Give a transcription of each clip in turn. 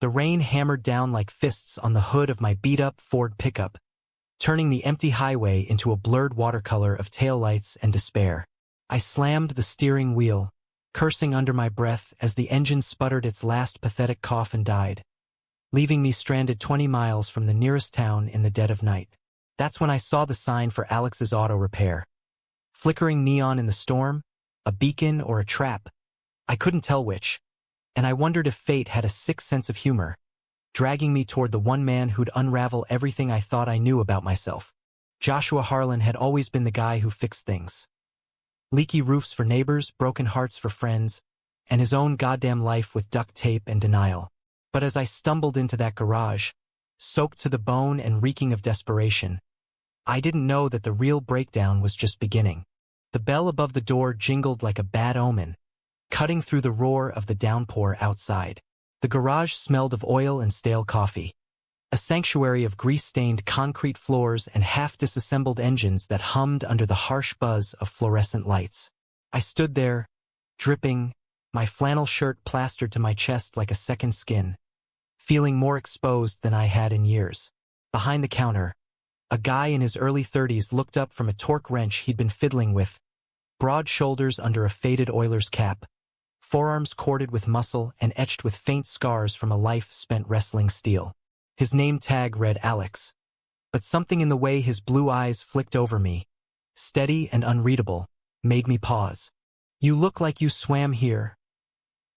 The rain hammered down like fists on the hood of my beat-up Ford pickup, turning the empty highway into a blurred watercolor of taillights and despair. I slammed the steering wheel, cursing under my breath as the engine sputtered its last pathetic cough and died, leaving me stranded 20 miles from the nearest town in the dead of night. That's when I saw the sign for Alex's auto repair. Flickering neon in the storm, a beacon or a trap, I couldn't tell which, and I wondered if fate had a sick sense of humor, dragging me toward the one man who'd unravel everything I thought I knew about myself. Joshua Harlan had always been the guy who fixed things. Leaky roofs for neighbors, broken hearts for friends, and his own goddamn life with duct tape and denial. But as I stumbled into that garage, soaked to the bone and reeking of desperation, I didn't know that the real breakdown was just beginning. The bell above the door jingled like a bad omen, cutting through the roar of the downpour outside. The garage smelled of oil and stale coffee, a sanctuary of grease-stained concrete floors and half-disassembled engines that hummed under the harsh buzz of fluorescent lights. I stood there, dripping, my flannel shirt plastered to my chest like a second skin, feeling more exposed than I had in years. Behind the counter, a guy in his early 30s looked up from a torque wrench he'd been fiddling with, broad shoulders under a faded Oilers cap, forearms corded with muscle and etched with faint scars from a life spent wrestling steel. His name tag read Alex, but something in the way his blue eyes flicked over me, steady and unreadable, made me pause. "You look like you swam here,"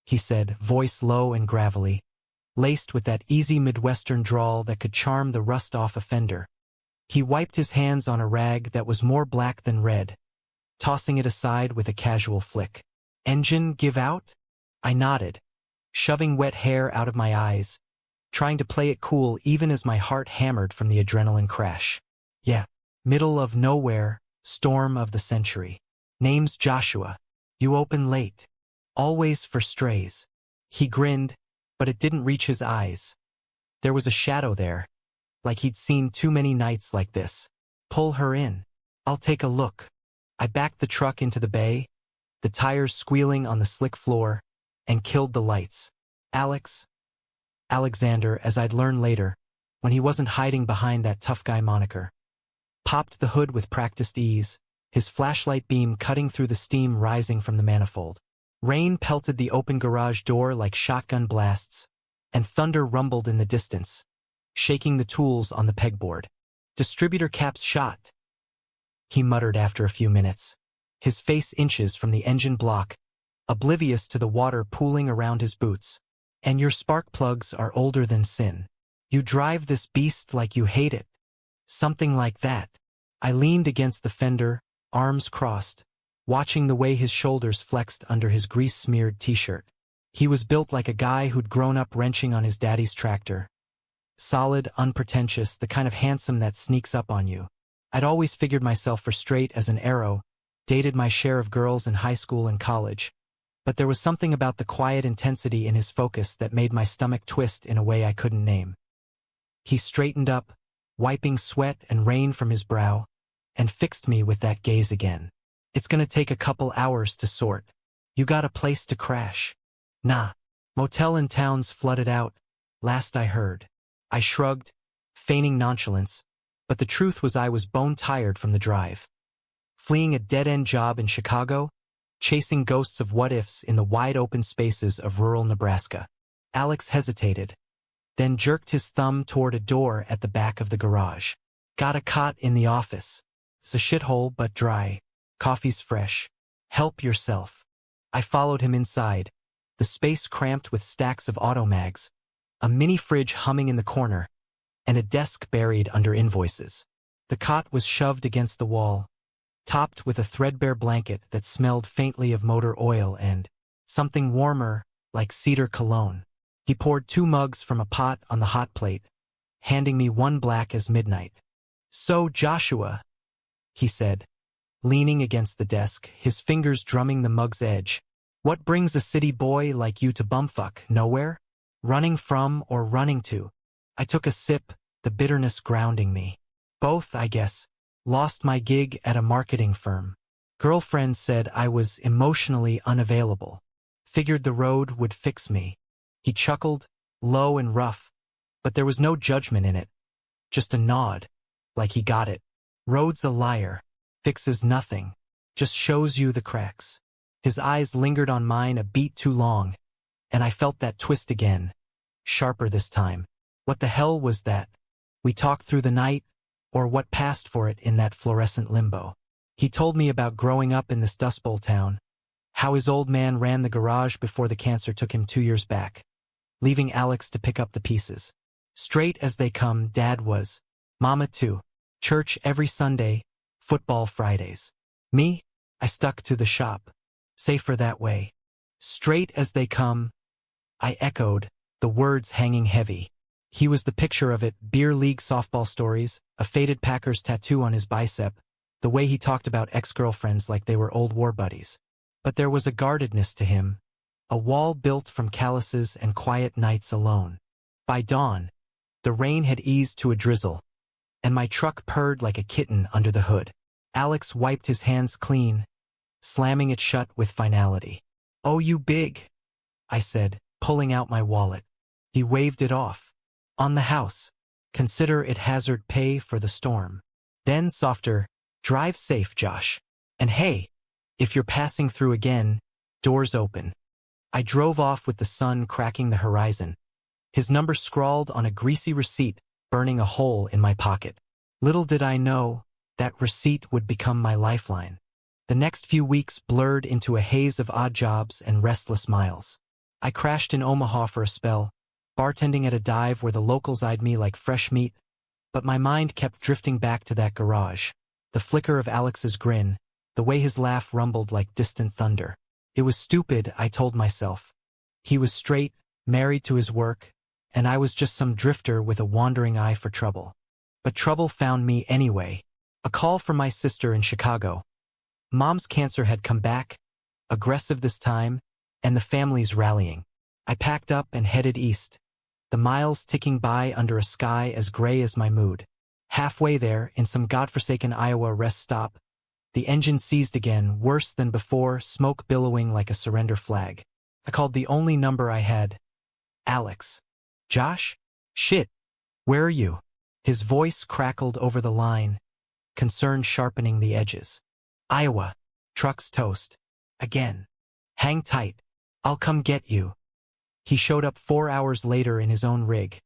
he said, voice low and gravelly, laced with that easy Midwestern drawl that could charm the rust-off offender. He wiped his hands on a rag that was more black than red, tossing it aside with a casual flick. "Engine give out?" I nodded, shoving wet hair out of my eyes, trying to play it cool even as my heart hammered from the adrenaline crash. "Yeah, middle of nowhere, storm of the century. Name's Joshua. You open late. Always for strays." He grinned, but it didn't reach his eyes. There was a shadow there, like he'd seen too many nights like this. "Pull her in. I'll take a look." I backed the truck into the bay, the tires squealing on the slick floor, and killed the lights. Alexander, as I'd learn later, when he wasn't hiding behind that tough guy moniker, popped the hood with practiced ease, his flashlight beam cutting through the steam rising from the manifold. Rain pelted the open garage door like shotgun blasts, and thunder rumbled in the distance, shaking the tools on the pegboard. "Distributor caps shot," he muttered after a few minutes, his face inches from the engine block, oblivious to the water pooling around his boots. "And your spark plugs are older than sin. You drive this beast like you hate it." Something like that. I leaned against the fender, arms crossed, watching the way his shoulders flexed under his grease-smeared t-shirt. He was built like a guy who'd grown up wrenching on his daddy's tractor. Solid, unpretentious, the kind of handsome that sneaks up on you. I'd always figured myself for straight as an arrow, dated my share of girls in high school and college, but there was something about the quiet intensity in his focus that made my stomach twist in a way I couldn't name. He straightened up, wiping sweat and rain from his brow, and fixed me with that gaze again. "It's gonna take a couple hours to sort. You got a place to crash?" "Nah. Motel in town's flooded out, last I heard." I shrugged, feigning nonchalance, but the truth was I was bone-tired from the drive. Fleeing a dead-end job in Chicago, chasing ghosts of what-ifs in the wide-open spaces of rural Nebraska. Alex hesitated, then jerked his thumb toward a door at the back of the garage. "Got a cot in the office. It's a shithole but dry. Coffee's fresh. Help yourself." I followed him inside, the space cramped with stacks of automags, a mini fridge humming in the corner, and a desk buried under invoices. The cot was shoved against the wall, topped with a threadbare blanket that smelled faintly of motor oil and something warmer, like cedar cologne. He poured 2 mugs from a pot on the hot plate, handing me one black as midnight. "So, Joshua," he said, leaning against the desk, his fingers drumming the mug's edge, "what brings a city boy like you to bumfuck nowhere? Running from or running to?" I took a sip, the bitterness grounding me. "Both, I guess. Lost my gig at a marketing firm. Girlfriend said I was emotionally unavailable. Figured the road would fix me." He chuckled, low and rough, but there was no judgment in it, just a nod, like he got it. Road's a liar, fixes nothing, just shows you the cracks. His eyes lingered on mine a beat too long, and I felt that twist again, sharper this time. What the hell was that? We talked through the night, or what passed for it in that fluorescent limbo. He told me about growing up in this Dust Bowl town, how his old man ran the garage before the cancer took him 2 years back, leaving Alex to pick up the pieces. Straight as they come, Dad was. Mama too. Church every Sunday, football Fridays. Me? I stuck to the shop. Safer that way. Straight as they come, I echoed, the words hanging heavy. He was the picture of it, beer league softball stories, a faded Packers tattoo on his bicep, the way he talked about ex-girlfriends like they were old war buddies. But there was a guardedness to him, a wall built from calluses and quiet nights alone. By dawn, the rain had eased to a drizzle, and my truck purred like a kitten under the hood. Alex wiped his hands clean, slamming it shut with finality. "Oh, you big," I said, pulling out my wallet. He waved it off. "On the house. Consider it hazard pay for the storm." Then softer, "Drive safe, Josh. And hey, if you're passing through again, doors open." I drove off with the sun cracking the horizon, his number scrawled on a greasy receipt, burning a hole in my pocket. Little did I know, that receipt would become my lifeline. The next few weeks blurred into a haze of odd jobs and restless miles. I crashed in Omaha for a spell, bartending at a dive where the locals eyed me like fresh meat, but my mind kept drifting back to that garage. The flicker of Alex's grin, the way his laugh rumbled like distant thunder. It was stupid, I told myself. He was straight, married to his work, and I was just some drifter with a wandering eye for trouble. But trouble found me anyway. A call from my sister in Chicago. Mom's cancer had come back, aggressive this time, and the family's rallying. I packed up and headed east, the miles ticking by under a sky as gray as my mood. Halfway there, in some godforsaken Iowa rest stop, the engine seized again, worse than before, smoke billowing like a surrender flag. I called the only number I had. "Alex." "Josh? Shit. Where are you?" His voice crackled over the line, concern sharpening the edges. "Iowa. Truck's toast. Again. Hang tight. I'll come get you." He showed up 4 hours later in his own rig,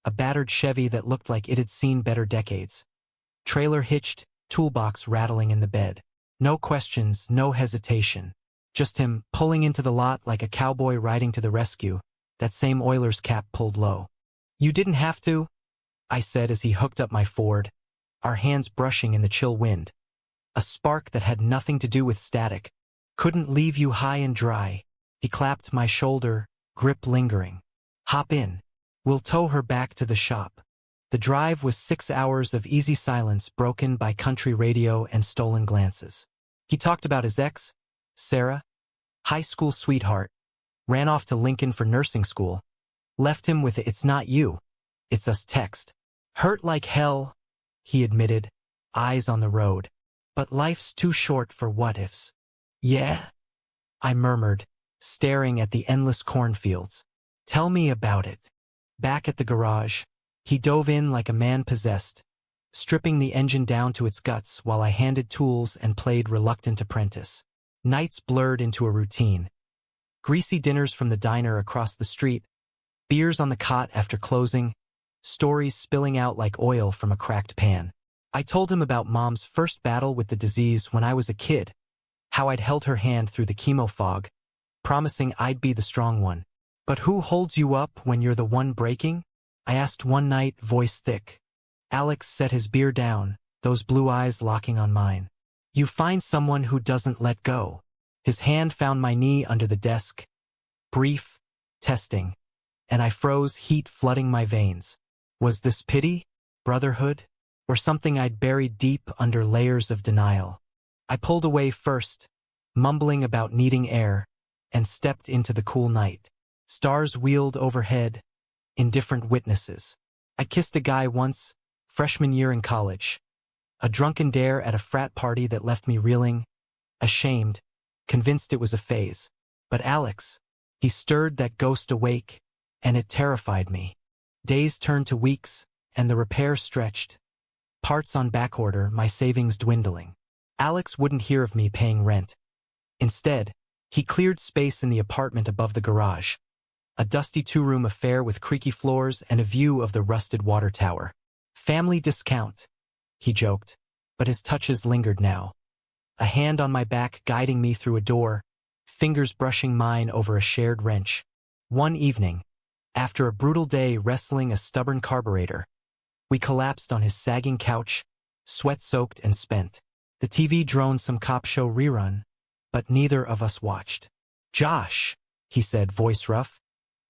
a battered Chevy that looked like it had seen better decades. Trailer hitched, toolbox rattling in the bed. No questions, no hesitation. Just him pulling into the lot like a cowboy riding to the rescue, that same Oilers cap pulled low. "You didn't have to," I said as he hooked up my Ford, our hands brushing in the chill wind. A spark that had nothing to do with static. "Couldn't leave you high and dry." He clapped my shoulder, grip lingering. "Hop in. We'll tow her back to the shop." The drive was 6 hours of easy silence broken by country radio and stolen glances. He talked about his ex, Sarah, high school sweetheart, ran off to Lincoln for nursing school, left him with a "it's not you, it's us" text. "Hurt like hell," he admitted, eyes on the road. "But life's too short for what-ifs." "Yeah?" I murmured, staring at the endless cornfields. "Tell me about it." Back at the garage, he dove in like a man possessed, stripping the engine down to its guts while I handed tools and played reluctant apprentice. Nights blurred into a routine. Greasy dinners from the diner across the street, beers on the cot after closing, stories spilling out like oil from a cracked pan. I told him about Mom's first battle with the disease when I was a kid, how I'd held her hand through the chemo fog, promising I'd be the strong one. "But who holds you up when you're the one breaking?" I asked one night, voice thick. Alex set his beer down, those blue eyes locking on mine. "You find someone who doesn't let go." His hand found my knee under the desk. Brief, testing, and I froze, heat flooding my veins. Was this pity, brotherhood, or something I'd buried deep under layers of denial? I pulled away first, mumbling about needing air, and stepped into the cool night. Stars wheeled overhead, indifferent witnesses. I kissed a guy once, freshman year in college. A drunken dare at a frat party that left me reeling, ashamed, convinced it was a phase. But Alex, he stirred that ghost awake, and it terrified me. Days turned to weeks, and the repair stretched. Parts on backorder, my savings dwindling. Alex wouldn't hear of me paying rent. Instead, he cleared space in the apartment above the garage. A dusty two-room affair with creaky floors and a view of the rusted water tower. Family discount, he joked, but his touches lingered now. A hand on my back guiding me through a door, fingers brushing mine over a shared wrench. One evening, after a brutal day wrestling a stubborn carburetor, we collapsed on his sagging couch, sweat-soaked and spent. The TV droned some cop show rerun, but neither of us watched. "Josh," he said, voice rough,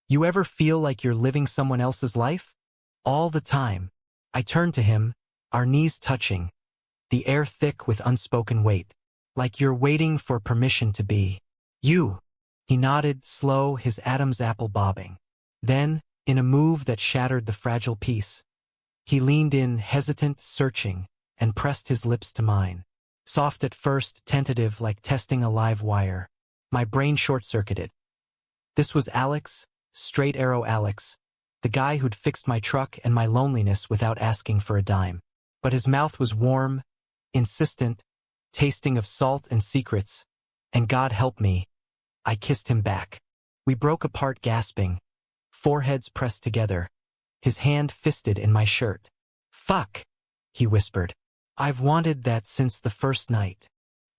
"you ever feel like you're living someone else's life?" "All the time." I turned to him, our knees touching, the air thick with unspoken weight. "Like you're waiting for permission to be you." He nodded, slow, his Adam's apple bobbing. Then, in a move that shattered the fragile peace, he leaned in, hesitant, searching, and pressed his lips to mine. Soft at first, tentative, like testing a live wire. My brain short-circuited. This was Alex, straight arrow Alex, the guy who'd fixed my truck and my loneliness without asking for a dime. But his mouth was warm, insistent, tasting of salt and secrets, and God help me, I kissed him back. We broke apart gasping, foreheads pressed together, his hand fisted in my shirt. "Fuck," he whispered. "I've wanted that since the first night.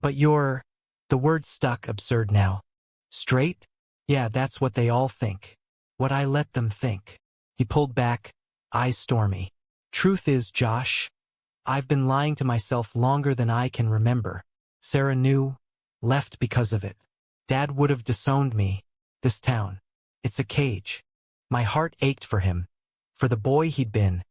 But you're—" the word stuck, absurd now. "Straight? Yeah, that's what they all think. What I let them think." He pulled back, eyes stormy. "Truth is, Josh, I've been lying to myself longer than I can remember. Sarah knew, left because of it. Dad would have disowned me. This town. It's a cage." My heart ached for him, for the boy he'd been,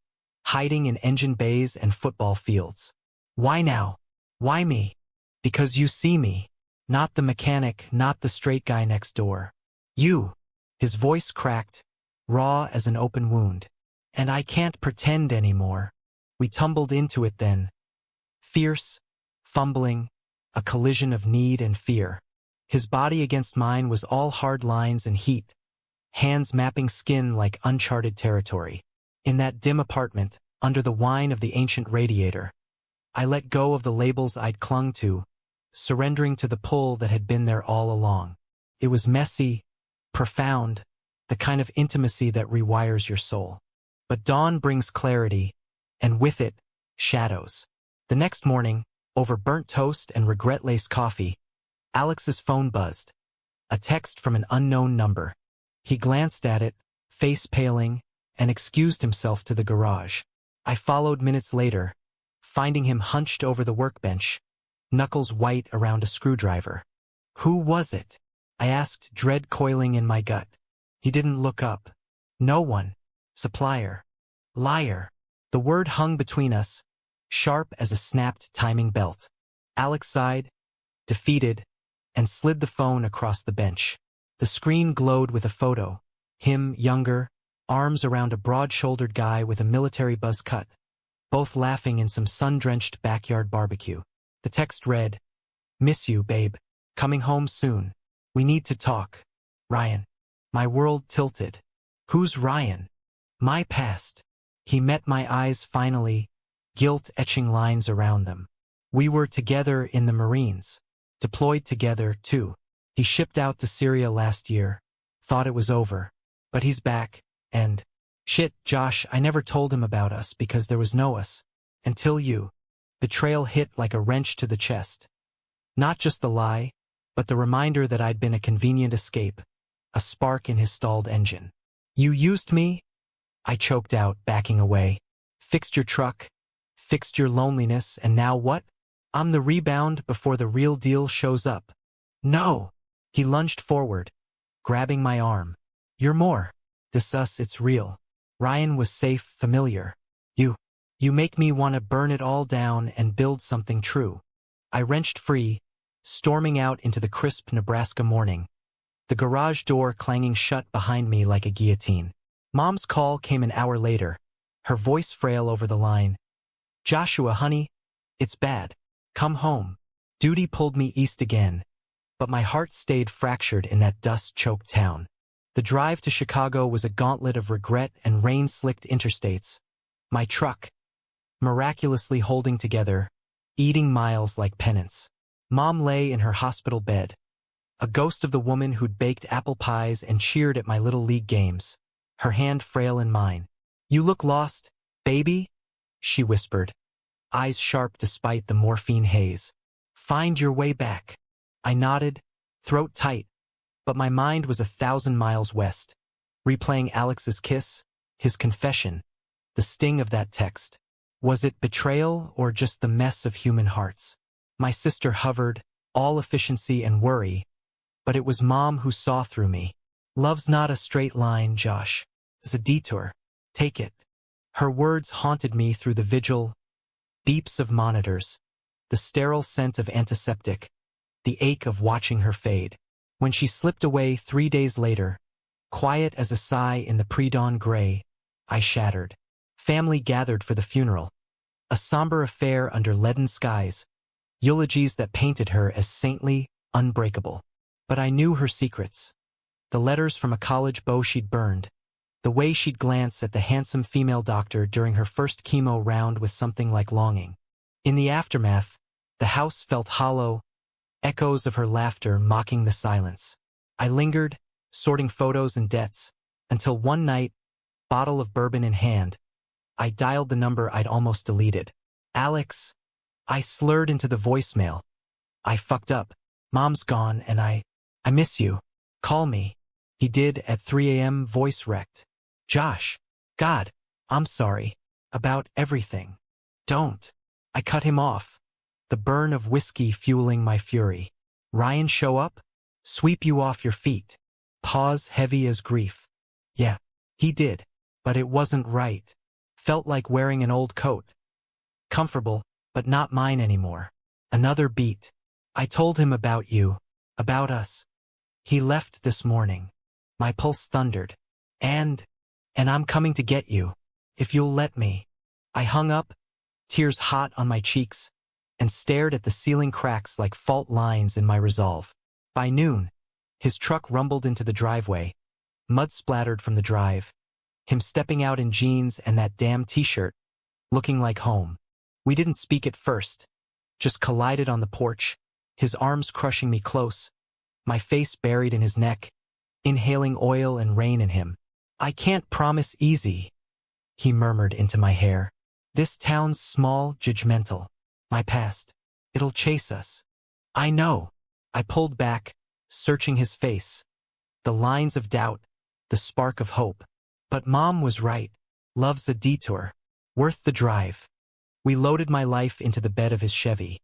hiding in engine bays and football fields. "Why now? Why me?" "Because you see me. Not the mechanic, not the straight guy next door. You." His voice cracked, raw as an open wound. "And I can't pretend anymore." We tumbled into it then. Fierce, fumbling, a collision of need and fear. His body against mine was all hard lines and heat, hands mapping skin like uncharted territory. In that dim apartment, under the whine of the ancient radiator, I let go of the labels I'd clung to, surrendering to the pull that had been there all along. It was messy, profound, the kind of intimacy that rewires your soul. But dawn brings clarity, and with it, shadows. The next morning, over burnt toast and regret-laced coffee, Alex's phone buzzed. A text from an unknown number. He glanced at it, face paling, and excused himself to the garage. I followed minutes later, finding him hunched over the workbench, knuckles white around a screwdriver. "Who was it?" I asked, dread coiling in my gut. He didn't look up. "No one. Supplier. Liar." The word hung between us, sharp as a snapped timing belt. Alex sighed, defeated, and slid the phone across the bench. The screen glowed with a photo. Him, younger, arms around a broad-shouldered guy with a military buzz cut, both laughing in some sun-drenched backyard barbecue. The text read, "Miss you, babe. Coming home soon. We need to talk. Ryan." My world tilted. Who's Ryan? My past. He met my eyes finally, guilt etching lines around them. We were together in the Marines. Deployed together, too. He shipped out to Syria last year. Thought it was over. But he's back, and... Shit, Josh, I never told him about us because there was no us. Until you. Betrayal hit like a wrench to the chest. Not just the lie, but the reminder that I'd been a convenient escape, a spark in his stalled engine. "You used me?" I choked out, backing away. "Fixed your truck, fixed your loneliness, and now what? I'm the rebound before the real deal shows up." "No!" He lunged forward, grabbing my arm. "You're more. This us, it's real. Ryan was safe, familiar. You make me want to burn it all down and build something true." I wrenched free, storming out into the crisp Nebraska morning, the garage door clanging shut behind me like a guillotine. Mom's call came an hour later, her voice frail over the line. "Joshua, honey, it's bad. Come home." Duty pulled me east again, but my heart stayed fractured in that dust-choked town. The drive to Chicago was a gauntlet of regret and rain-slicked interstates. My truck, miraculously holding together, eating miles like penance. Mom lay in her hospital bed, a ghost of the woman who'd baked apple pies and cheered at my little league games, her hand frail in mine. "You look lost, baby," she whispered, eyes sharp despite the morphine haze. "Find your way back." I nodded, throat tight, but my mind was 1,000 miles west, replaying Alex's kiss, his confession, the sting of that text. Was it betrayal or just the mess of human hearts? My sister hovered, all efficiency and worry, but it was Mom who saw through me. "Love's not a straight line, Josh. It's a detour. Take it." Her words haunted me through the vigil, beeps of monitors, the sterile scent of antiseptic, the ache of watching her fade. When she slipped away 3 days later, quiet as a sigh in the pre-dawn gray, I shattered. Family gathered for the funeral, a somber affair under leaden skies, eulogies that painted her as saintly, unbreakable. But I knew her secrets. The letters from a college beau she'd burned, the way she'd glance at the handsome female doctor during her first chemo round with something like longing. In the aftermath, the house felt hollow, echoes of her laughter mocking the silence. I lingered, sorting photos and debts, until one night, bottle of bourbon in hand, I dialed the number I'd almost deleted. "Alex," I slurred into the voicemail. "I fucked up. Mom's gone and I miss you. Call me." He did at 3 a.m., voice wrecked. "Josh, God, I'm sorry. About everything." "Don't." I cut him off, the burn of whiskey fueling my fury. "Ryan show up? Sweep you off your feet." Pause heavy as grief. "Yeah, he did. But it wasn't right. Felt like wearing an old coat. Comfortable, but not mine anymore." Another beat. "I told him about you. About us. He left this morning." My pulse thundered. And I'm coming to get you. If you'll let me." I hung up, tears hot on my cheeks, and stared at the ceiling cracks like fault lines in my resolve. By noon, his truck rumbled into the driveway, mud splattered from the drive, him stepping out in jeans and that damn t-shirt, looking like home. We didn't speak at first, just collided on the porch, his arms crushing me close, my face buried in his neck, inhaling oil and rain in him. "I can't promise easy," he murmured into my hair. "This town's small, judgmental. My past. It'll chase us." "I know." I pulled back, searching his face. The lines of doubt, the spark of hope. But Mom was right. Love's a detour. Worth the drive. We loaded my life into the bed of his Chevy.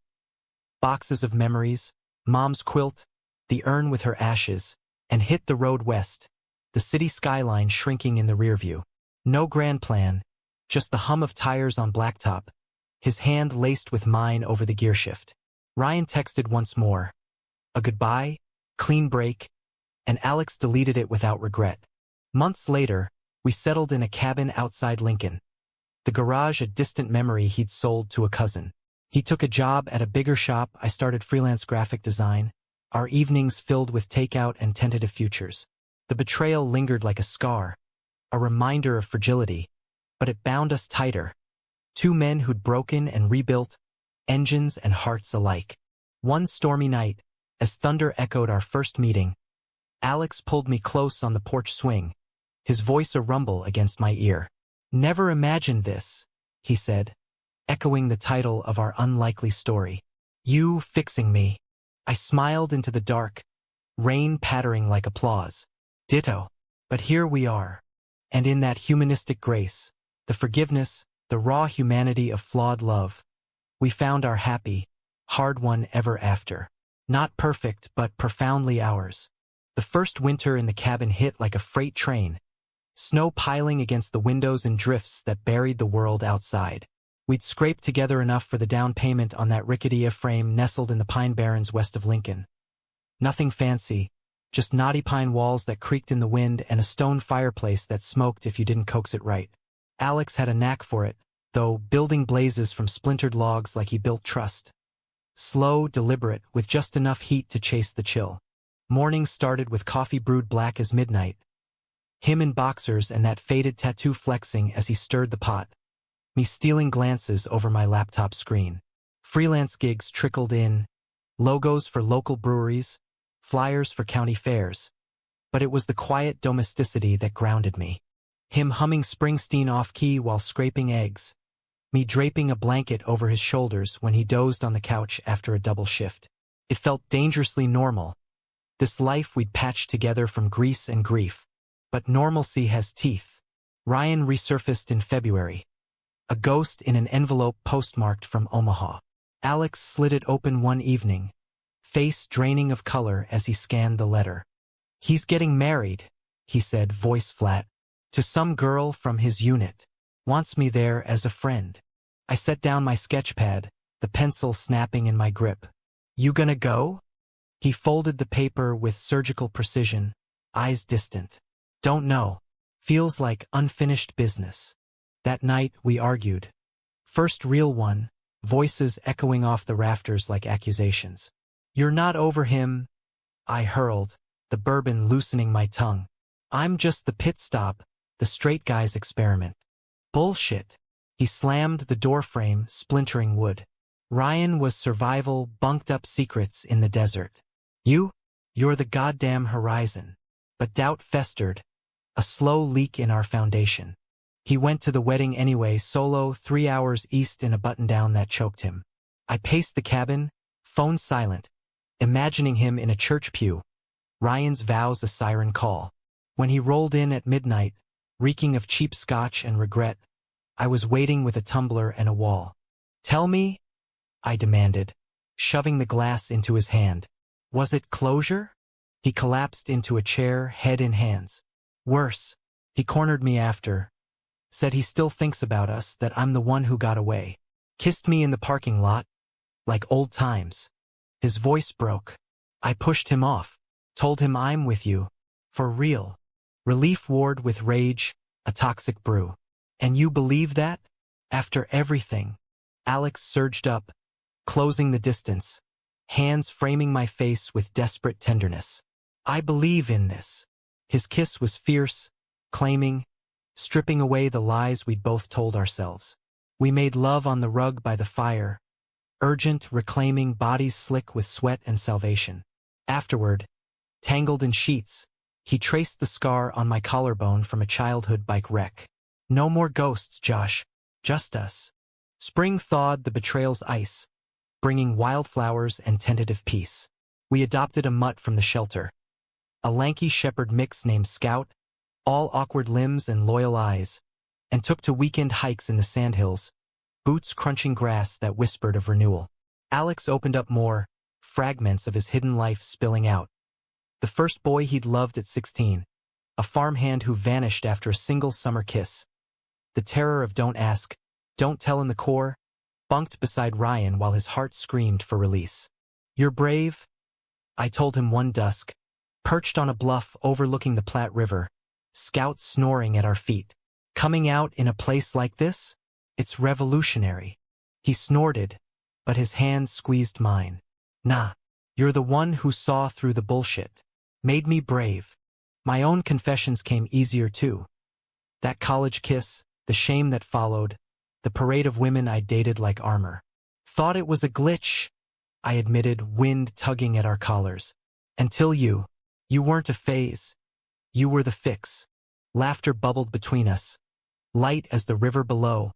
Boxes of memories, Mom's quilt, the urn with her ashes, and hit the road west, the city skyline shrinking in the rearview. No grand plan, just the hum of tires on blacktop, his hand laced with mine over the gearshift. Ryan texted once more. A goodbye, clean break, and Alex deleted it without regret. Months later, we settled in a cabin outside Lincoln. The garage a distant memory he'd sold to a cousin. He took a job at a bigger shop. I started freelance graphic design, our evenings filled with takeout and tentative futures. The betrayal lingered like a scar, a reminder of fragility, but it bound us tighter. Two men who'd broken and rebuilt, engines and hearts alike. One stormy night, as thunder echoed our first meeting, Alex pulled me close on the porch swing, his voice a rumble against my ear. "Never imagined this," he said, echoing the title of our unlikely story. "You fixing me." I smiled into the dark, rain pattering like applause. "Ditto. But here we are." And in that humanistic grace, the forgiveness, the raw humanity of flawed love, we found our happy, hard-won ever after. Not perfect, but profoundly ours. The first winter in the cabin hit like a freight train, snow piling against the windows in drifts that buried the world outside. We'd scraped together enough for the down payment on that rickety frame nestled in the Pine Barrens west of Lincoln. Nothing fancy, just knotty pine walls that creaked in the wind and a stone fireplace that smoked if you didn't coax it right. Alex had a knack for it, though, building blazes from splintered logs like he built trust. Slow, deliberate, with just enough heat to chase the chill. Mornings started with coffee brewed black as midnight, Him in boxers and that faded tattoo flexing as he stirred the pot. Me stealing glances over my laptop screen. Freelance gigs trickled in, logos for local breweries, flyers for county fairs. But it was the quiet domesticity that grounded me. Him humming Springsteen off-key while scraping eggs. Me draping a blanket over his shoulders when he dozed on the couch after a double shift. It felt dangerously normal. This life we'd patched together from Greece and grief. But normalcy has teeth. Ryan resurfaced in February. A ghost in an envelope postmarked from Omaha. Alex slid it open one evening, face draining of color as he scanned the letter. "He's getting married," he said, voice flat, "to some girl from his unit. Wants me there as a friend." I set down my sketchpad, the pencil snapping in my grip. "You gonna go?" He folded the paper with surgical precision, eyes distant. "Don't know. Feels like unfinished business." That night we argued. First real one, voices echoing off the rafters like accusations. "You're not over him," I hurled, the bourbon loosening my tongue. "I'm just the pit stop, the straight guy's experiment." "Bullshit." He slammed the doorframe, splintering wood. "Ryan was survival, bunked up secrets in the desert. You're the goddamn horizon." But doubt festered, a slow leak in our foundation. He went to the wedding anyway, solo, 3 hours east in a button-down that choked him. I paced the cabin, phone silent, imagining him in a church pew. Ryan's vows a siren call. When he rolled in at midnight, reeking of cheap scotch and regret, I was waiting with a tumbler and a wall. "Tell me," I demanded, shoving the glass into his hand. "Was it closure?" He collapsed into a chair, head in hands. "Worse." He cornered me after. Said he still thinks about us, that I'm the one who got away. Kissed me in the parking lot, like old times. His voice broke. I pushed him off, told him I'm with you, for real. Relief warred with rage, a toxic brew. "And you believe that? After everything?" Alex surged up, closing the distance, hands framing my face with desperate tenderness. "I believe in this." His kiss was fierce, claiming, stripping away the lies we'd both told ourselves. We made love on the rug by the fire, urgent, reclaiming, bodies slick with sweat and salvation. Afterward, tangled in sheets, he traced the scar on my collarbone from a childhood bike wreck. "No more ghosts, Josh. Just us." Spring thawed the betrayal's ice, bringing wildflowers and tentative peace. We adopted a mutt from the shelter. A lanky shepherd mix named Scout, all awkward limbs and loyal eyes, and took to weekend hikes in the sandhills, boots crunching grass that whispered of renewal. Alex opened up more, fragments of his hidden life spilling out. The first boy he'd loved at 16, a farmhand who vanished after a single summer kiss. The terror of don't ask, don't tell in the core, bunked beside Ryan while his heart screamed for release. "You're brave," I told him one dusk, perched on a bluff overlooking the Platte River, Scout snoring at our feet. "Coming out in a place like this? It's revolutionary." He snorted, but his hand squeezed mine. "Nah, you're the one who saw through the bullshit. Made me brave." My own confessions came easier too. That college kiss, the shame that followed, the parade of women I dated like armor. "Thought it was a glitch," I admitted, wind tugging at our collars. "Until you weren't a phase. You were the fix." Laughter bubbled between us, light as the river below,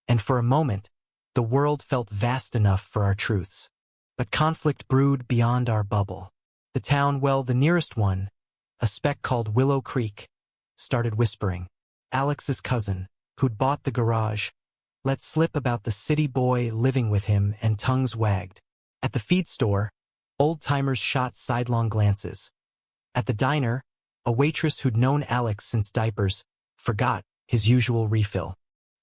and for a moment, the world felt vast enough for our truths. But conflict brewed beyond our bubble. The town, well, the nearest one, a speck called Willow Creek, started whispering. Alex's cousin, who'd bought the garage, let slip about the city boy living with him, and tongues wagged. At the feed store, old-timers shot sidelong glances. At the diner, a waitress who'd known Alex since diapers forgot his usual refill.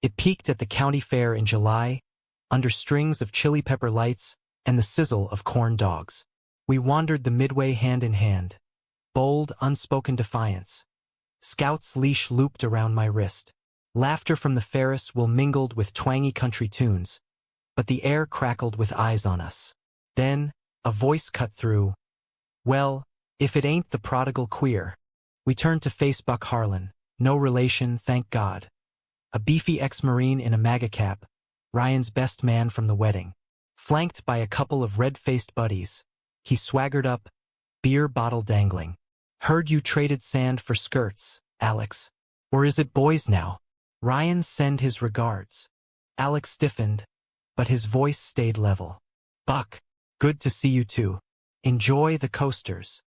It peaked at the county fair in July, under strings of chili pepper lights and the sizzle of corn dogs. We wandered the midway hand in hand, bold, unspoken defiance. Scout's leash looped around my wrist. Laughter from the Ferris wheel mingled with twangy country tunes, but the air crackled with eyes on us. Then, a voice cut through. "Well, if it ain't the prodigal queer." We turned to face Buck Harlan. No relation, thank God. A beefy ex-Marine in a MAGA cap, Ryan's best man from the wedding. Flanked by a couple of red-faced buddies, he swaggered up, beer bottle dangling. Heard you traded sand for skirts, Alex. Or is it boys now? Ryan send his regards. Alex stiffened, but his voice stayed level. Buck, good to see you too. Enjoy the coasters.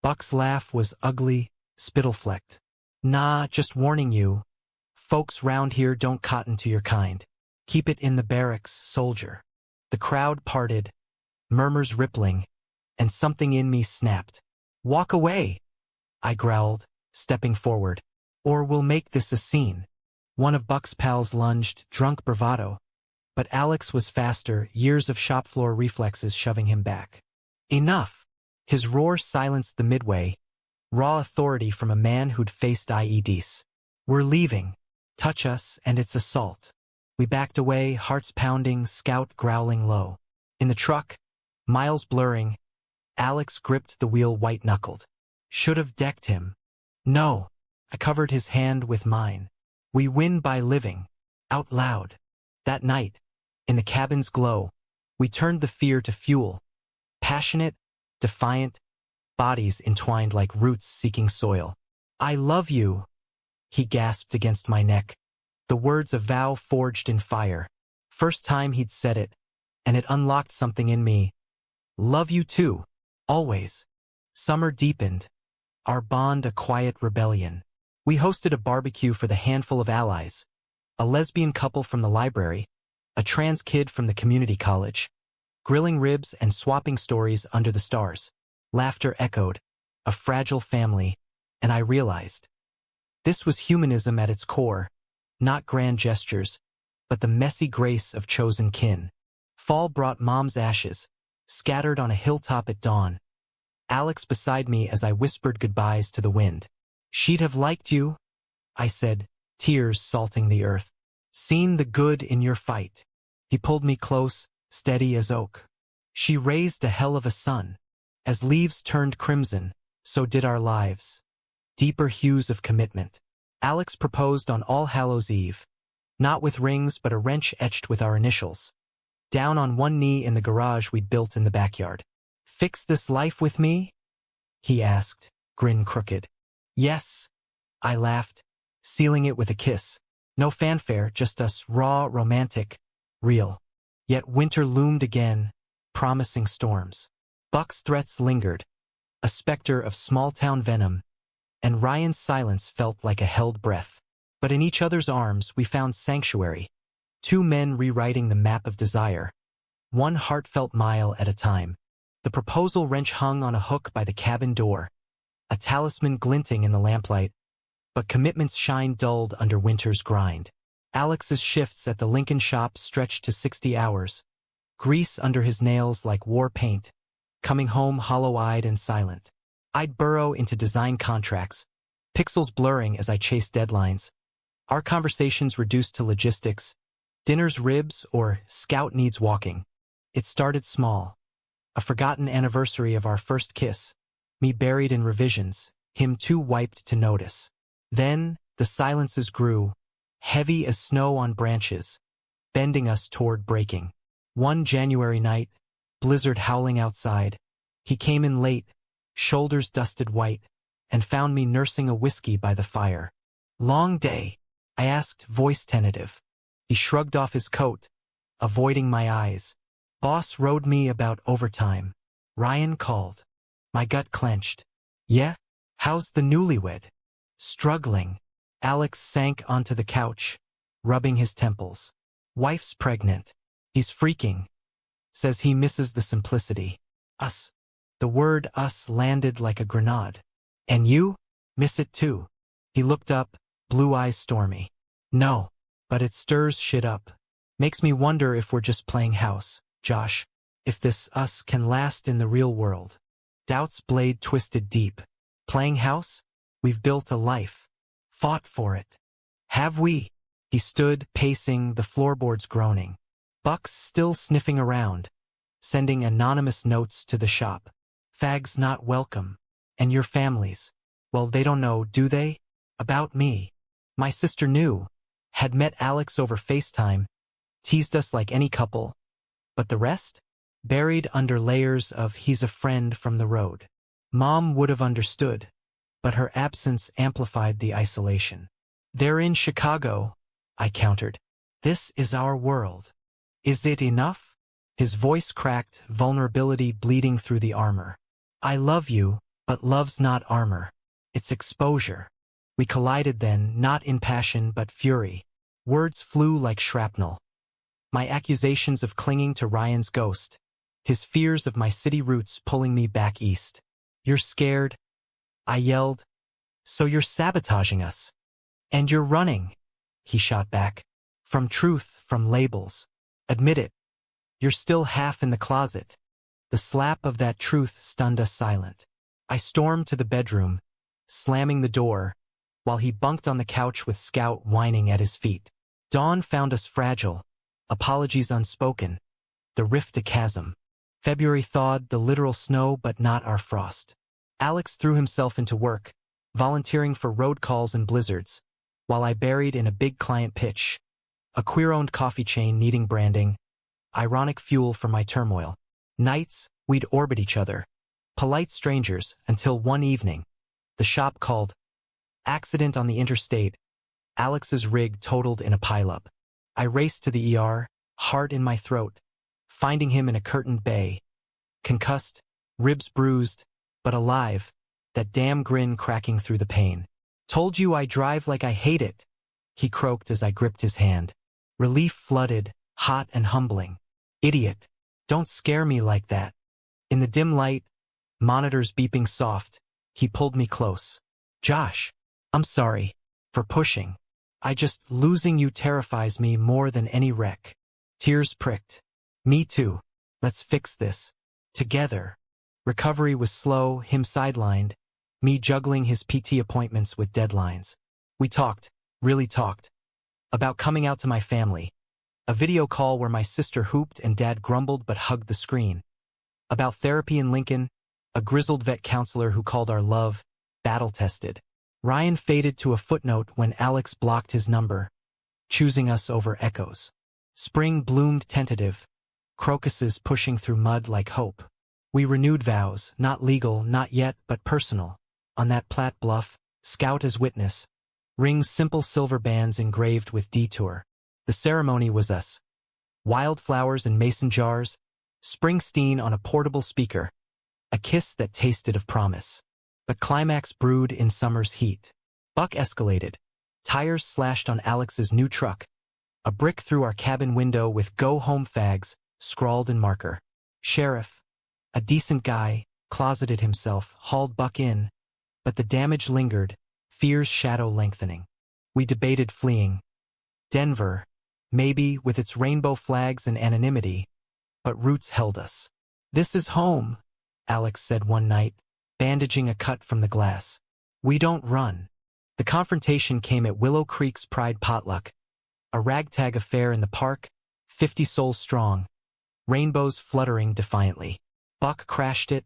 Buck's laugh was ugly, spittle-flecked. Nah, just warning you. Folks round here don't cotton to your kind. Keep it in the barracks, soldier. The crowd parted, murmurs rippling, and something in me snapped. Walk away, I growled, stepping forward. Or we'll make this a scene. One of Buck's pals lunged, drunk bravado. But Alex was faster, years of shop floor reflexes shoving him back. Enough! His roar silenced the midway, raw authority from a man who'd faced IEDs. We're leaving. Touch us, and it's assault. We backed away, hearts pounding, Scout growling low. In the truck, miles blurring, Alex gripped the wheel white-knuckled. Should have decked him. No. I covered his hand with mine. We win by living. Out loud. That night, in the cabin's glow, we turned the fear to fuel. Passionate, defiant, bodies entwined like roots seeking soil. I love you, he gasped against my neck. The words a vow forged in fire. First time he'd said it, and it unlocked something in me. Love you too. Always. Summer deepened. Our bond a quiet rebellion. We hosted a barbecue for the handful of allies. A lesbian couple from the library, a trans kid from the community college. Grilling ribs and swapping stories under the stars. Laughter echoed. A fragile family. And I realized. This was humanism at its core. Not grand gestures, but the messy grace of chosen kin. Fall brought Mom's ashes, scattered on a hilltop at dawn. Alex beside me as I whispered goodbyes to the wind. She'd have liked you, I said, tears salting the earth. Seen the good in your fight. He pulled me close, steady as oak. She raised a hell of a son. As leaves turned crimson, so did our lives. Deeper hues of commitment. Alex proposed on All Hallows' Eve. Not with rings but a wrench etched with our initials. Down on one knee in the garage we'd built in the backyard. Fix this life with me? He asked, grin crooked. Yes, I laughed, sealing it with a kiss. No fanfare, just us, raw, romantic, real. Yet winter loomed again, promising storms. Buck's threats lingered, a specter of small-town venom, and Ryan's silence felt like a held breath. But in each other's arms we found sanctuary. Two men rewriting the map of desire. One heartfelt mile at a time. The proposal wrench hung on a hook by the cabin door, a talisman glinting in the lamplight, but commitment's shine dulled under winter's grind. Alex's shifts at the Lincoln shop stretched to 60 hours, grease under his nails like war paint, coming home hollow-eyed and silent. I'd burrow into design contracts, pixels blurring as I chased deadlines. Our conversations reduced to logistics, dinner's ribs or Scout needs walking. It started small. A forgotten anniversary of our first kiss, me buried in revisions, him too wiped to notice. Then, the silences grew, heavy as snow on branches, bending us toward breaking. One January night, blizzard howling outside, he came in late, shoulders dusted white, and found me nursing a whiskey by the fire. Long day, I asked, voice tentative. He shrugged off his coat, avoiding my eyes. Boss rode me about overtime. Ryan called. My gut clenched. Yeah? How's the newlywed? Struggling. Alex sank onto the couch, rubbing his temples. Wife's pregnant. He's freaking. Says he misses the simplicity. Us. The word us landed like a grenade. And you? Miss it too. He looked up, blue eyes stormy. No. But it stirs shit up. Makes me wonder if we're just playing house, Josh. If this us can last in the real world. Doubt's blade twisted deep. Playing house? We've built a life. Fought for it. Have we? He stood, pacing, the floorboards groaning. Buck's still sniffing around, sending anonymous notes to the shop. Fags not welcome. And your families. Well, they don't know, do they? About me. My sister knew, had met Alex over FaceTime, teased us like any couple. But the rest? Buried under layers of he's a friend from the road. Mom would have understood, but her absence amplified the isolation. They're in Chicago, I countered. This is our world. Is it enough? His voice cracked, vulnerability bleeding through the armor. I love you, but love's not armor. It's exposure. We collided then, not in passion but fury. Words flew like shrapnel. My accusations of clinging to Ryan's ghost. His fears of my city roots pulling me back east. You're scared? I yelled. So you're sabotaging us. And you're running, he shot back. From truth, from labels. Admit it. You're still half in the closet. The slap of that truth stunned us silent. I stormed to the bedroom, slamming the door, while he bunked on the couch with Scout whining at his feet. Dawn found us fragile, apologies unspoken, the rift a chasm. February thawed, the literal snow but not our frost. Alex threw himself into work, volunteering for road calls and blizzards, while I buried in a big client pitch. A queer-owned coffee chain needing branding, ironic fuel for my turmoil. Nights, we'd orbit each other, polite strangers, until one evening. The shop called. Accident on the interstate. Alex's rig totaled in a pileup. I raced to the ER, heart in my throat, finding him in a curtained bay. Concussed, ribs bruised, but alive, that damn grin cracking through the pain. Told you I drive like I hate it, he croaked as I gripped his hand. Relief flooded, hot and humbling. Idiot. Don't scare me like that. In the dim light, monitors beeping soft, he pulled me close. Josh, I'm sorry. For pushing. Losing you terrifies me more than any wreck. Tears pricked. Me too. Let's fix this. Together. Recovery was slow, him sidelined, me juggling his PT appointments with deadlines. We talked, really talked, about coming out to my family. A video call where my sister hooped and dad grumbled but hugged the screen. About therapy in Lincoln, a grizzled vet counselor who called our love battle-tested. Ryan faded to a footnote when Alex blocked his number, choosing us over echoes. Spring bloomed tentative, crocuses pushing through mud like hope. We renewed vows, not legal, not yet, but personal. On that Platte bluff, Scout as witness, rings simple silver bands engraved with detour. The ceremony was us. Wildflowers in mason jars, Springsteen on a portable speaker, a kiss that tasted of promise. But climax brewed in summer's heat. Buck escalated. Tires slashed on Alex's new truck. A brick through our cabin window with "Go home fags" scrawled in marker. Sheriff, a decent guy, closeted himself, hauled Buck in, but the damage lingered, fear's shadow lengthening. We debated fleeing. Denver, maybe with its rainbow flags and anonymity, but roots held us. This is home, Alex said one night, bandaging a cut from the glass. We don't run. The confrontation came at Willow Creek's Pride Potluck, a ragtag affair in the park, 50 souls strong, rainbows fluttering defiantly. Buck crashed it,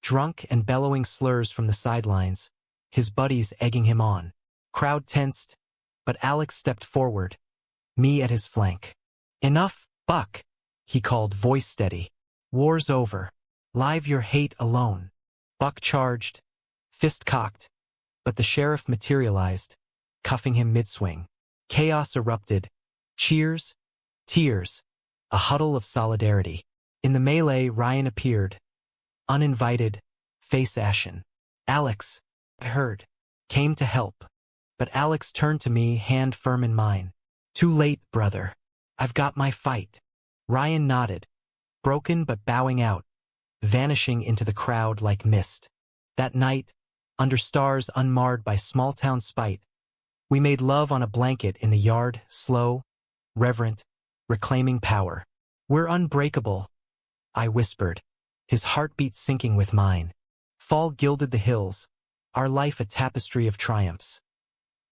drunk and bellowing slurs from the sidelines, his buddies egging him on. Crowd tensed, but Alex stepped forward, me at his flank. Enough, Buck, he called, voice steady. War's over. Leave your hate alone. Buck charged, fist cocked, but the sheriff materialized, cuffing him mid-swing. Chaos erupted. Cheers, tears, a huddle of solidarity. In the melee, Ryan appeared, uninvited, face ashen. Alex, I heard, came to help. But Alex turned to me, hand firm in mine. Too late, brother. I've got my fight. Ryan nodded, broken but bowing out, vanishing into the crowd like mist. That night, under stars unmarred by small-town spite, we made love on a blanket in the yard, slow, reverent, reclaiming power. We're unbreakable, I whispered, his heartbeat syncing with mine. Fall gilded the hills, our life a tapestry of triumphs.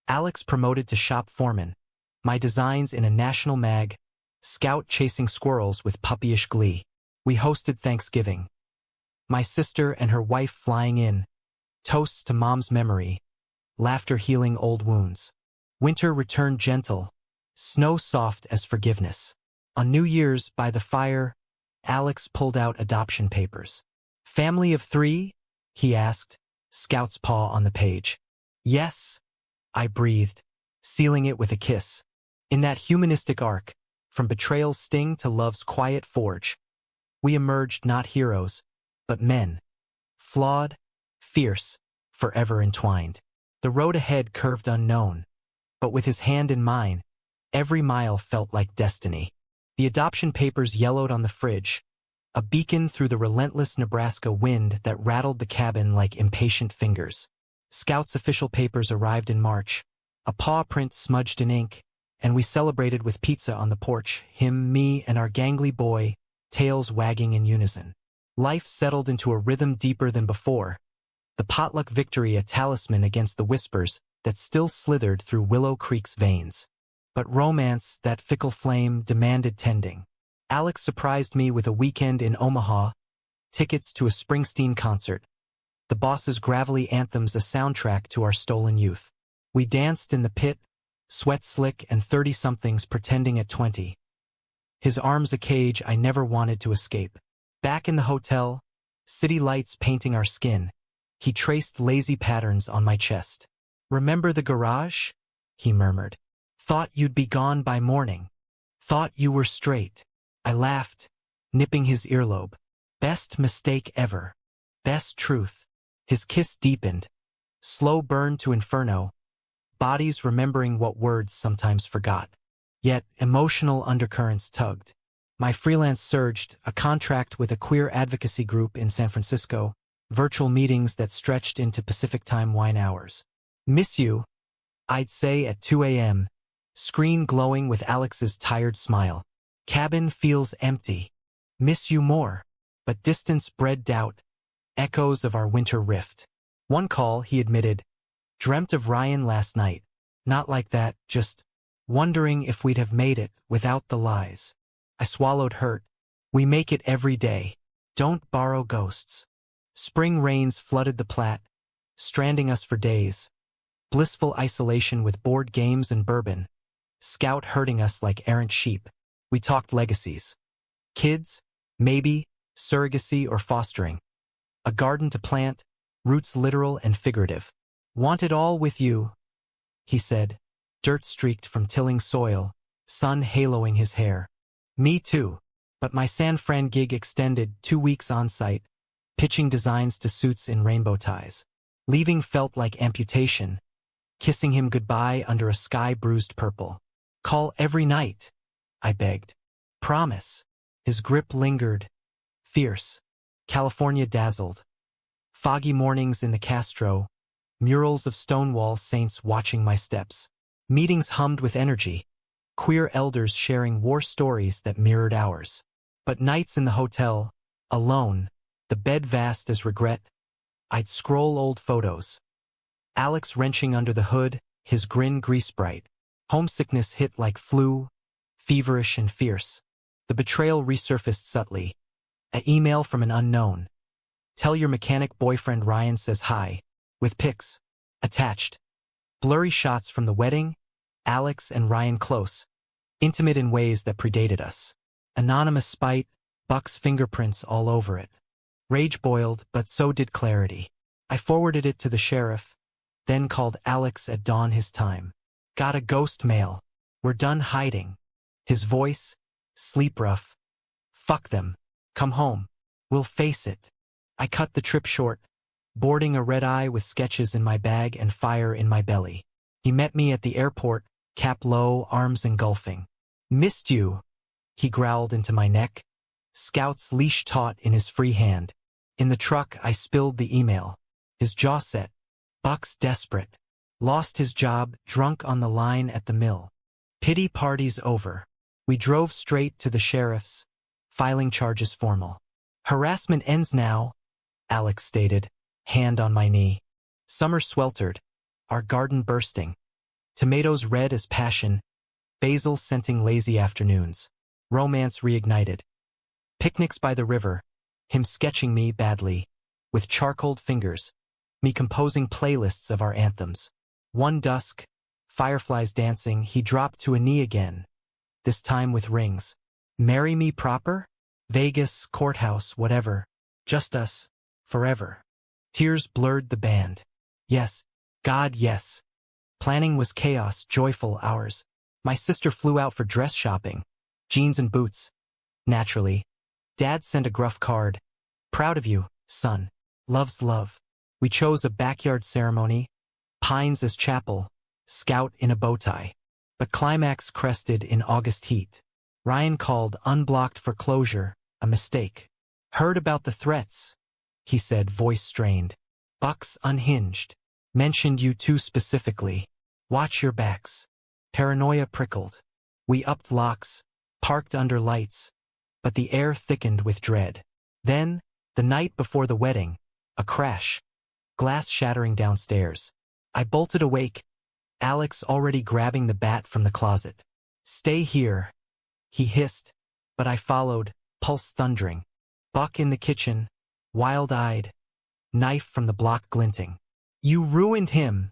Alex promoted to shop foreman, my designs in a national mag, Scout chasing squirrels with puppyish glee. We hosted Thanksgiving. My sister and her wife flying in, toasts to mom's memory, laughter healing old wounds. Winter returned gentle, snow soft as forgiveness. On New Year's, by the fire, Alex pulled out adoption papers. "Family of 3?" he asked, Scout's paw on the page. "Yes," I breathed, sealing it with a kiss. In that humanistic arc, from betrayal's sting to love's quiet forge, we emerged not heroes, but men. Flawed, fierce, forever entwined. The road ahead curved unknown, but with his hand in mine, every mile felt like destiny. The adoption papers yellowed on the fridge, a beacon through the relentless Nebraska wind that rattled the cabin like impatient fingers. Scout's official papers arrived in March, a paw print smudged in ink, and we celebrated with pizza on the porch, him, me, and our gangly boy, tails wagging in unison. Life settled into a rhythm deeper than before, the potluck victory a talisman against the whispers that still slithered through Willow Creek's veins. But romance, that fickle flame, demanded tending. Alex surprised me with a weekend in Omaha, tickets to a Springsteen concert, the boss's gravelly anthems a soundtrack to our stolen youth. We danced in the pit, sweat slick and 30-somethings pretending at 20. His arms a cage I never wanted to escape. Back in the hotel, city lights painting our skin, he traced lazy patterns on my chest. "Remember the garage?" he murmured. "Thought you'd be gone by morning. Thought you were straight." I laughed, nipping his earlobe. "Best mistake ever. Best truth." His kiss deepened, slow burn to inferno, bodies remembering what words sometimes forgot. Yet emotional undercurrents tugged. My freelance surged, a contract with a queer advocacy group in San Francisco, virtual meetings that stretched into Pacific Time wine hours. "Miss you," I'd say at 2 a.m., screen glowing with Alex's tired smile. "Cabin feels empty. Miss you more." But distance bred doubt, echoes of our winter rift. One call, he admitted, "Dreamt of Ryan last night. Not like that, just wondering if we'd have made it without the lies." I swallowed hurt. "We make it every day. Don't borrow ghosts." Spring rains flooded the Platte, stranding us for days. Blissful isolation with board games and bourbon. Scout herding us like errant sheep. We talked legacies. Kids, maybe, surrogacy or fostering. A garden to plant, roots literal and figurative. "Want it all with you," he said, dirt streaked from tilling soil, sun haloing his hair. "Me too." But my San Fran gig extended, 2 weeks on site, pitching designs to suits in rainbow ties. Leaving felt like amputation, kissing him goodbye under a sky bruised purple. "Call every night," I begged. "Promise." His grip lingered, fierce. California dazzled. Foggy mornings in the Castro, murals of Stonewall saints watching my steps. Meetings hummed with energy, queer elders sharing war stories that mirrored ours. But nights in the hotel, alone, the bed vast as regret, I'd scroll old photos. Alex wrenching under the hood, his grin grease-bright. Homesickness hit like flu, feverish and fierce. The betrayal resurfaced subtly. An email from an unknown. "Tell your mechanic boyfriend Ryan says hi," with pics attached. Blurry shots from the wedding, Alex and Ryan close, intimate in ways that predated us. Anonymous spite, Buck's fingerprints all over it. Rage boiled, but so did clarity. I forwarded it to the sheriff, then called Alex at dawn his time. "Got a ghost mail. We're done hiding." His voice, sleep rough. "Fuck them. Come home. We'll face it." I cut the trip short, boarding a red-eye with sketches in my bag and fire in my belly. He met me at the airport, cap low, arms engulfing. "Missed you," he growled into my neck, Scout's leash taut in his free hand. In the truck, I spilled the email. His jaw set. Buck's desperate. Lost his job, drunk on the line at the mill. Pity party's over. We drove straight to the sheriff's, filing charges formal. "Harassment ends now," Alex stated, hand on my knee. Summer sweltered, our garden bursting. Tomatoes red as passion, basil scenting lazy afternoons. Romance reignited. Picnics by the river, him sketching me badly, with charcoaled fingers, me composing playlists of our anthems. One dusk, fireflies dancing, he dropped to a knee again, this time with rings. Marry me proper? Vegas, courthouse, whatever. Just us, forever. Tears blurred the band. Yes, God, yes. Planning was chaos, joyful hours. My sister flew out for dress shopping. Jeans and boots. Naturally. Dad sent a gruff card. Proud of you, son. Love's love. We chose a backyard ceremony. Pines as chapel. Scout in a bow tie. But climax crested in August heat. Ryan called unblocked for closure, a mistake. Heard about the threats, he said, voice strained. Bucks unhinged. Mentioned you two specifically. Watch your backs. Paranoia prickled. We upped locks, parked under lights, but the air thickened with dread. Then, the night before the wedding, a crash. Glass shattering downstairs. I bolted awake, Alex already grabbing the bat from the closet. Stay here, he hissed, but I followed, pulse thundering. Buck in the kitchen, wild-eyed, knife from the block glinting. You ruined him,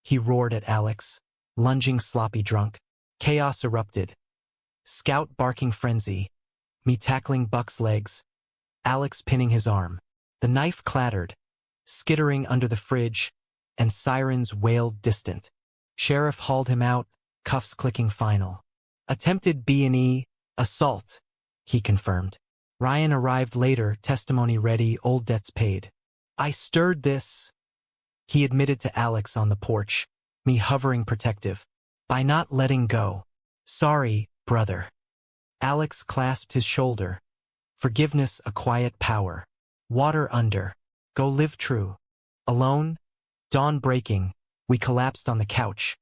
he roared at Alex, lunging sloppy drunk. Chaos erupted. Scout barking frenzy, me tackling Buck's legs, Alex pinning his arm. The knife clattered, skittering under the fridge, and sirens wailed distant. Sheriff hauled him out, cuffs clicking final. Attempted B&E, assault, he confirmed. Ryan arrived later, testimony ready, old debts paid. I stirred this, he admitted to Alex on the porch, me hovering protective, by not letting go. Sorry, brother. Alex clasped his shoulder. Forgiveness a quiet power. Water under. Go live true. Alone? Dawn breaking, we collapsed on the couch.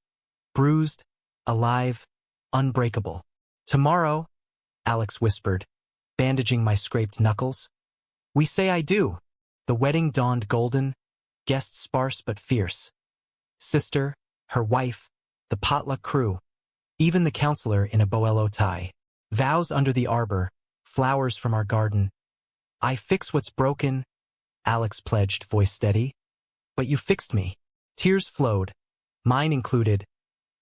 Bruised, alive, unbreakable. Tomorrow, Alex whispered, bandaging my scraped knuckles. We say I do. The wedding dawned golden, guests sparse but fierce. Sister, her wife, the potluck crew, even the counselor in a boello tie. Vows under the arbor, flowers from our garden. I fix what's broken, Alex pledged, voice steady. But you fixed me. Tears flowed, mine included.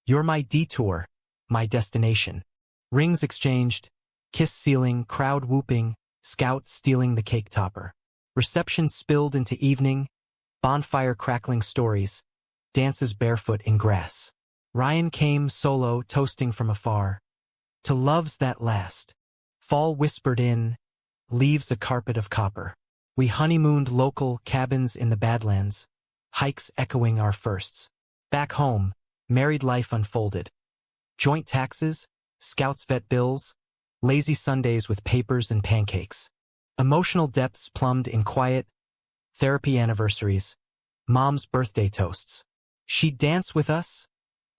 You're my detour, my destination. Rings exchanged, kiss sealing, crowd whooping, Scout stealing the cake topper. Reception spilled into evening, bonfire crackling stories, dances barefoot in grass. Ryan came solo, toasting from afar. To loves that last. Fall whispered in, leaves a carpet of copper. We honeymooned local cabins in the Badlands, hikes echoing our firsts. Back home, married life unfolded. Joint taxes, Scouts vet bills, lazy Sundays with papers and pancakes. Emotional depths plumbed in quiet, therapy anniversaries, Mom's birthday toasts. She'd dance with us,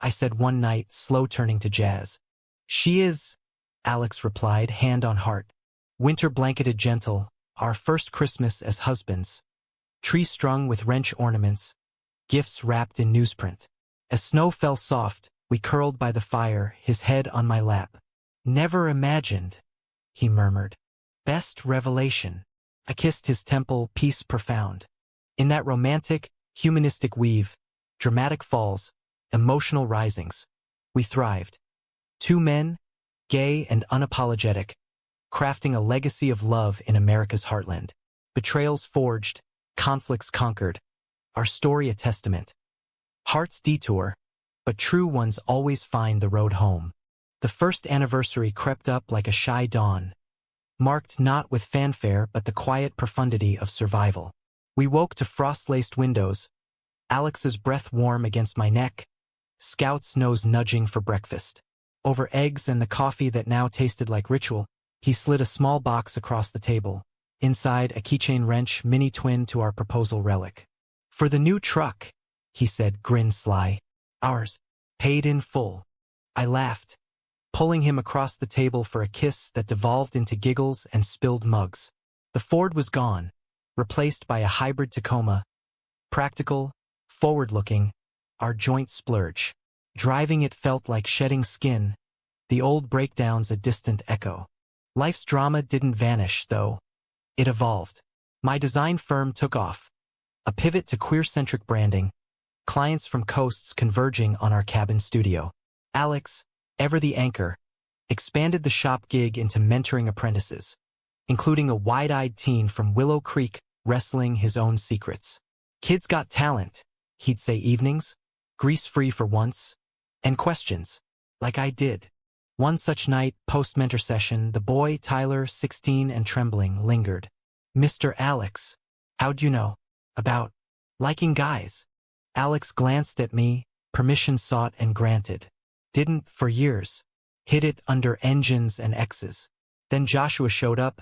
I said one night, slow turning to jazz. She is, Alex replied, hand on heart. Winter blanketed gentle, our first Christmas as husbands. Tree strung with wrench ornaments, gifts wrapped in newsprint. As snow fell soft, we curled by the fire, his head on my lap. Never imagined, he murmured. Best revelation. I kissed his temple, peace profound. In that romantic, humanistic weave, dramatic falls, emotional risings, we thrived. Two men, gay and unapologetic, crafting a legacy of love in America's heartland. Betrayals forged, conflicts conquered, our story a testament. Heart's detour, but true ones always find the road home. The first anniversary crept up like a shy dawn, marked not with fanfare but the quiet profundity of survival. We woke to frost-laced windows, Alex's breath warm against my neck, Scout's nose nudging for breakfast. Over eggs and the coffee that now tasted like ritual, he slid a small box across the table. Inside, a keychain wrench, mini twin to our proposal relic. For the new truck, he said, grin sly. Ours, paid in full. I laughed, pulling him across the table for a kiss that devolved into giggles and spilled mugs. The Ford was gone, replaced by a hybrid Tacoma. Practical, forward-looking, our joint splurge. Driving it felt like shedding skin, the old breakdowns a distant echo. Life's drama didn't vanish, though. It evolved. My design firm took off. A pivot to queer-centric branding, clients from coasts converging on our cabin studio. Alex, ever the anchor, expanded the shop gig into mentoring apprentices, including a wide-eyed teen from Willow Creek wrestling his own secrets. Kids got talent, he'd say evenings, grease-free for once, and questions, like I did. One such night, post-mentor session, the boy, Tyler, 16 and trembling, lingered. "Mr. Alex, how'd you know about liking guys?" Alex glanced at me, permission sought and granted. Didn't for years. Hid it under engines and X's. Then Joshua showed up,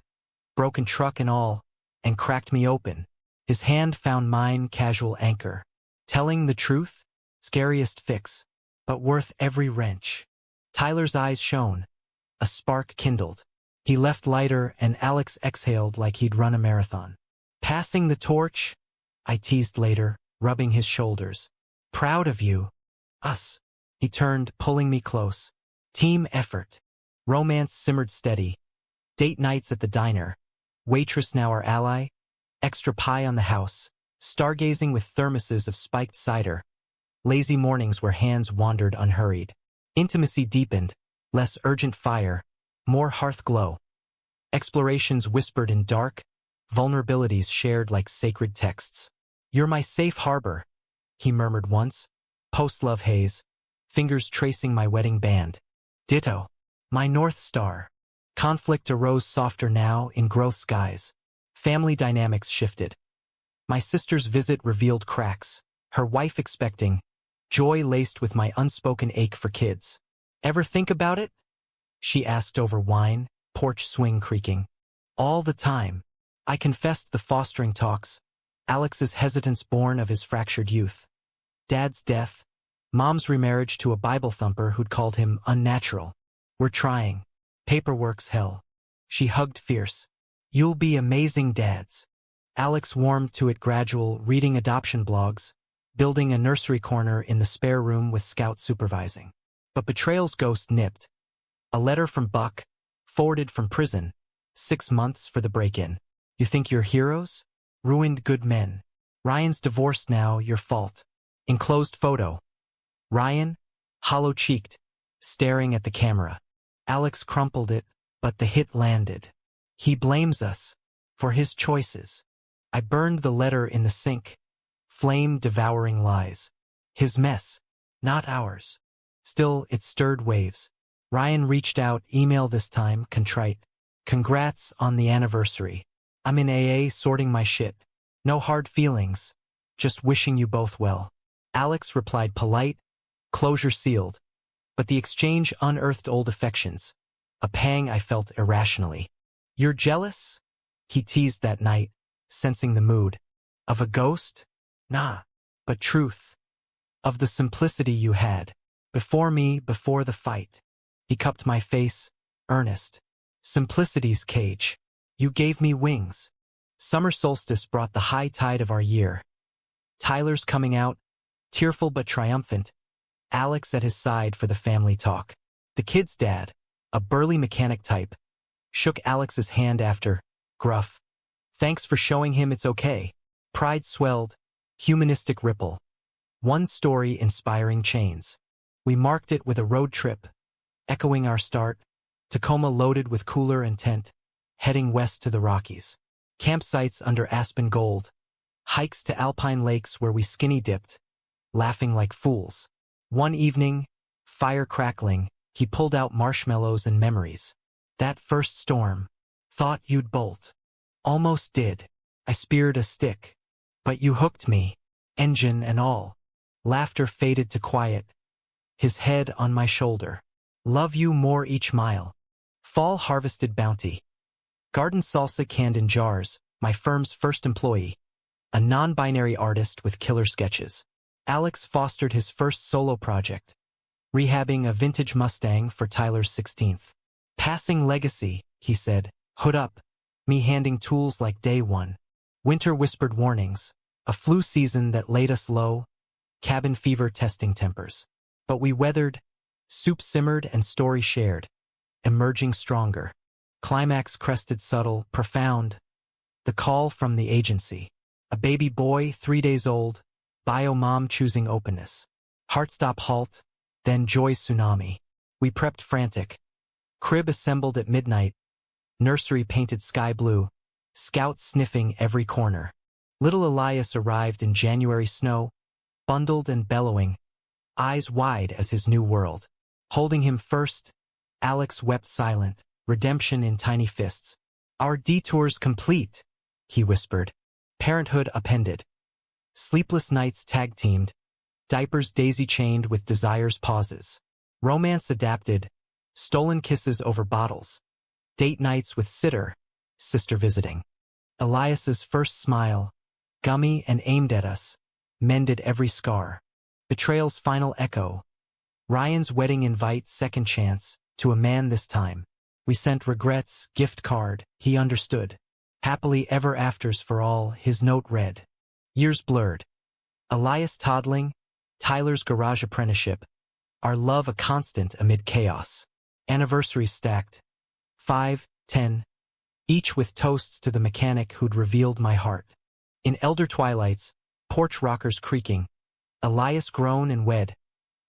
broken truck and all, and cracked me open. His hand found mine, casual anchor. Telling the truth? Scariest fix, but worth every wrench. Tyler's eyes shone. A spark kindled. He left lighter and Alex exhaled like he'd run a marathon. "Passing the torch?" I teased later, rubbing his shoulders. "Proud of you." "Us." He turned, pulling me close. Team effort. Romance simmered steady. Date nights at the diner. Waitress now our ally. Extra pie on the house. Stargazing with thermoses of spiked cider. Lazy mornings where hands wandered unhurried. Intimacy deepened. Less urgent fire. More hearth glow. Explorations whispered in dark. Vulnerabilities shared like sacred texts. "You're my safe harbor," he murmured once. Post-love haze. Fingers tracing my wedding band. Ditto. My North Star. Conflict arose softer now in growth skies. Family dynamics shifted. My sister's visit revealed cracks. Her wife expecting. Joy laced with my unspoken ache for kids. "Ever think about it?" she asked over wine, porch swing creaking. "All the time." I confessed the fostering talks. Alex's hesitance born of his fractured youth. Dad's death. Mom's remarriage to a Bible thumper who'd called him unnatural. "We're trying. Paperwork's hell." She hugged fierce. "You'll be amazing dads." Alex warmed to it gradual, reading adoption blogs, building a nursery corner in the spare room with Scout supervising. But betrayal's ghost nipped. A letter from Buck, forwarded from prison. 6 months for the break-in. "You think you're heroes? Ruined good men. Ryan's divorced now, your fault." Enclosed photo. Ryan, hollow-cheeked, staring at the camera. Alex crumpled it, but the hit landed. "He blames us for his choices." I burned the letter in the sink. Flame-devouring lies. His mess, not ours. Still, it stirred waves. Ryan reached out, email this time, contrite. "Congrats on the anniversary. I'm in AA sorting my shit. No hard feelings. Just wishing you both well." Alex replied polite, closure sealed. But the exchange unearthed old affections. A pang I felt irrationally. "You're jealous?" he teased that night, sensing the mood. "Of a ghost? Nah, but truth. Of the simplicity you had. Before me, before the fight." He cupped my face, earnest. "Simplicity's cage. You gave me wings." Summer solstice brought the high tide of our year. Tyler's coming out, tearful but triumphant. Alex at his side for the family talk. The kid's dad, a burly mechanic type, shook Alex's hand after, gruff. "Thanks for showing him it's okay." Pride swelled, humanistic ripple. One story inspiring chains. We marked it with a road trip, echoing our start, Tacoma loaded with cooler and tent, heading west to the Rockies. Campsites under aspen gold, hikes to alpine lakes where we skinny dipped, laughing like fools. One evening, fire crackling, he pulled out marshmallows and memories. "That first storm. Thought you'd bolt. Almost did. I speared a stick. But you hooked me, engine and all." Laughter faded to quiet. His head on my shoulder. "Love you more each mile." Fall harvested bounty. Garden salsa canned in jars, my firm's first employee. A non-binary artist with killer sketches. Alex fostered his first solo project. Rehabbing a vintage Mustang for Tyler's 16th. "Passing legacy," he said. "Hood up." Me handing tools like day one. Winter whispered warnings. A flu season that laid us low. Cabin fever testing tempers. But we weathered. Soup simmered and story shared. Emerging stronger. Climax crested subtle, profound. The call from the agency. A baby boy, 3 days old, bio mom choosing openness. Heartstop halt, then joy's tsunami. We prepped frantic. Crib assembled at midnight, nursery painted sky blue, scouts sniffing every corner. Little Elias arrived in January snow, bundled and bellowing, eyes wide as his new world. Holding him first, Alex wept silent, redemption in tiny fists. Our detours complete, he whispered. Parenthood appended. Sleepless nights tag-teamed, diapers daisy-chained with desire's pauses. Romance adapted, stolen kisses over bottles. Date nights with sitter, sister visiting. Elias's first smile, gummy and aimed at us, mended every scar. Betrayal's final echo. Ryan's wedding invite, second chance, to a man this time. We sent regrets, gift card, he understood. Happily ever afters for all, his note read. Years blurred. Elias toddling, Tyler's garage apprenticeship. Our love a constant amid chaos. Anniversaries stacked. 5, 10, each with toasts to the mechanic who'd revealed my heart. In elder twilights, porch rockers creaking. Elias grown and wed.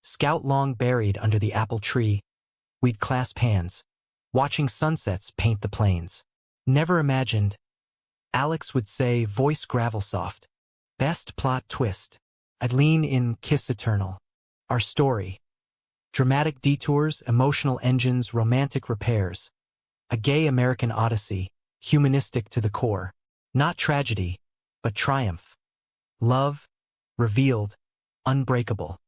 Scout long buried under the apple tree. We'd clasp hands, watching sunsets paint the plains. Never imagined, Alex would say, voice gravel soft. Best plot twist. I'd lean in, kiss eternal. Our story. Dramatic detours, emotional engines, romantic repairs. A gay American odyssey, humanistic to the core. Not tragedy, but triumph. Love, revealed, unbreakable.